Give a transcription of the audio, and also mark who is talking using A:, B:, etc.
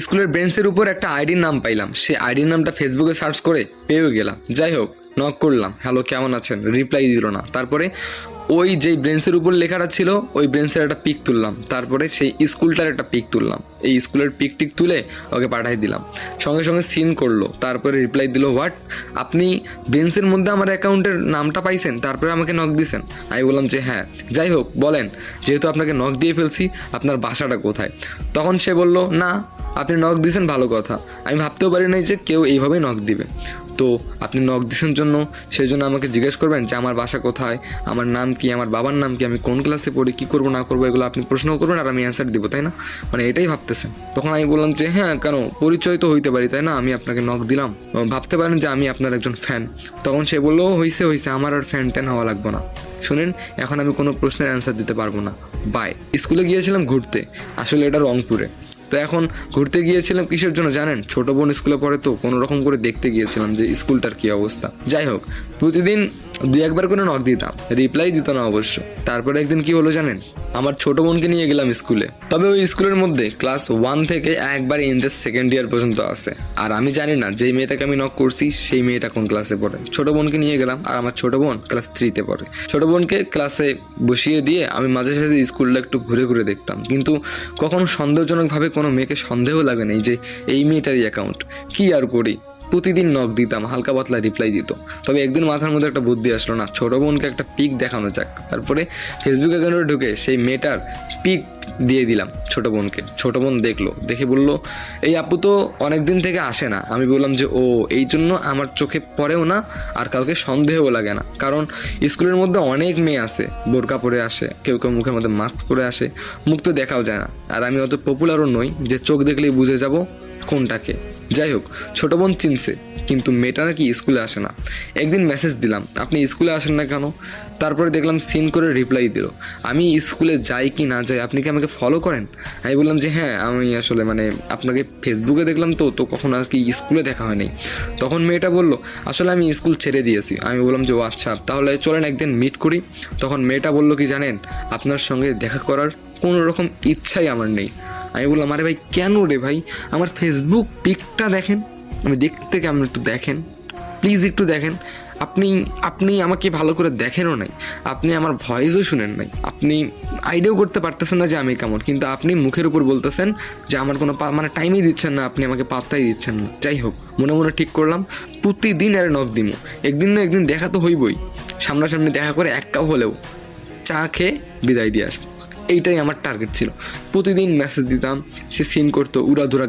A: স্কুলের বেঞ্চের উপর একটা আইডির নাম পাইলাম, সেই আইডির নামটা ফেসবুকে সার্চ করে পেয়েও গেলাম। যাই হোক, নক করলাম, হ্যালো কেমন আছেন, রিপ্লাই দিল না। তারপরে ওই যেই ব্রেঞ্চের উপর লেখাটা ছিল ওই ব্রেঞ্চের একটা পিক তুললাম, তারপরে সেই স্কুলটার একটা পিক তুললাম, এই স্কুলের পিক টিক তুলে ওকে পাঠাই দিলাম। সঙ্গে সঙ্গে সিন করলো, তারপরে রিপ্লাই দিল, হোয়াট, আপনি বেঞ্চের মধ্যে আমার অ্যাকাউন্টের নামটা পাইছেন তারপরে আমাকে নক দিয়েছেন? আমি বললাম যে হ্যাঁ। যাই হোক বলেন, যেহেতু আপনাকে নক দিয়ে ফেলছি আপনার বাসাটা কোথায়? তখন সে বলল, না আপনি নক দিয়েছেন ভালো কথা, আমি ভাবতেও পারি নাই যে কেউ এইভাবেই নক দিবে। তো আপনি নক দিয়েছেন জন্য সেই জন্য আমাকে জিজ্ঞেস করবেন যে আমার বাসা কোথায়, আমার নাম কি, আমার বাবার নাম কি, আমি কোন ক্লাসে পড়ি, কী করবো না করবো, এগুলো আপনি প্রশ্ন করবেন আর আমি অ্যান্সার দিব, তাই না? মানে এটাই ভাবতেছেন। তখন আমি বললাম যে হ্যাঁ, কেন, পরিচয় তো হইতে পারি তাই না, আমি আপনাকে নক দিলাম, ভাবতে পারেন যে আমি আপনার একজন ফ্যান। তখন সে বললো, হইছে হইছে, আমার আর ফ্যান ট্যান হওয়া লাগবে না, শুনেন এখন আমি কোনো প্রশ্নের অ্যান্সার দিতে পারবো না, বাই। স্কুলে গিয়েছিলাম ঘুরতে, আসলে এটা রংপুরে। তো এখন ঘুরতে গিয়েছিলাম কিসের জন্য জানেন? ছোট বোন স্কুলে পড়ে, তো কোনো রকম করে দেখতে গিয়েছিলাম যে স্কুলটার কী অবস্থা। যাই হোক, প্রতিদিন দুই একবার করে নক দিতাম, রিপ্লাই দিত না অবশ্য। তারপরে একদিন কি হলো জানেন, আমার ছোট বোনকে নিয়ে গেলাম স্কুলে। তবে ওই স্কুলের মধ্যে ক্লাস 1 থেকে একবারে ইন্টার সেকেন্ড ইয়ার পর্যন্ত আছে। আর আমি জানি না যেই মেয়েটাকে আমি নক করছি সেই মেয়েটা কোন ক্লাসে পড়ে। ছোট বোনকে নিয়ে গেলাম, আর আমার ছোট বোন ক্লাস 3-তে পড়ে। ছোট বোনকে ক্লাসে বসিয়ে দিয়ে আমি মাঝে মাঝে স্কুলটা একটু ঘুরে ঘুরে দেখতাম, কিন্তু কখনো সন্দেহজনকভাবে কোনো মেয়েকে সন্দেহ লাগে নাই যে এই মেয়েটারই অ্যাকাউন্ট। কি আর করি, প্রতিদিন নক দিতাম, হালকা পাতলা রিপ্লাই দিত। তবে একদিন মাথার মধ্যে একটা বুদ্ধি আসলো, না ছোট বোনকে একটা পিক দেখানো যাক। তারপরে ফেসবুক অ্যাকাউন্টে ঢুকে সেই মেয়েটার পিক দিয়ে দিলাম ছোট বোনকে। ছোট বোন দেখলো, দেখে বলল, এই আপু তো অনেক দিন থেকে আসে না। আমি বললাম যে ও, এই জন্য আমার চোখে পড়েও না আর কাউকে সন্দেহও লাগে না, কারণ স্কুলের মধ্যে অনেক মেয়ে আছে বোরকা পরে আসে, কেউ কেউ মুখের মধ্যে মাস্ক পরে আসে, মুখ তো দেখাও যায় না। আর আমি অত পপুলারও নই যে চোখ দেখলেই বুঝে যাব কোনটাকে। যাই হোক, ছোট বোন চিনছে, কিন্তু মেয়েটা নাকি স্কুলে আসে না। একদিন মেসেজ দিলাম, আপনি স্কুলে আসেন না কেন? তারপরে দেখলাম সিন করে রিপ্লাই দিল, আমি স্কুলে যাই কি না যাই আপনি কি আমাকে ফলো করেন? আমি বললাম যে হ্যাঁ, আমি আসলে মানে আপনাকে ফেসবুকে দেখলাম, তো তো কখন আর কি স্কুলে দেখা হয়নি। তখন মেয়েটা বলল, আসলে আমি স্কুল ছেড়ে দিয়েছি। আমি বললাম যে ও আচ্ছা, তাহলে চলেন একদিন মিট করি। তখন মেয়েটা বলল কি জানেন, আপনার সঙ্গে দেখা করার কোনো রকম ইচ্ছাই আমার নেই। আমি বললাম, আরে ভাই কেন রে ভাই, আমার ফেসবুক পিকটা দেখেন, আমি দেখতে কেমন একটু দেখেন, প্লিজ একটু দেখেন। আপনি আপনি আমাকে ভালো করে দেখেনও নাই, আপনি আমার ভয়েসও শুনেন নাই, আপনি আইডিয়াও করতে পারতেছেন না যে আমি কেমন, কিন্তু আপনি মুখের উপর বলতেছেন যে আমার কোনো মানে টাইমই দিচ্ছেন না, আপনি আমাকে পাত্তাই দিচ্ছেন না। যাই হোক, মনে মনে ঠিক করলাম প্রতিদিন আর নক দিমু, একদিন না একদিন দেখা তো হইবই। সামনাসামনি দেখা করে এক কাপ হলেও চা খেয়ে বিদায় দিয়ে আসবো, এইটাই আমার টার্গেট ছিল। প্রতিদিন মেসেজ দিতাম, সে সিন করতো, উড়াধুরা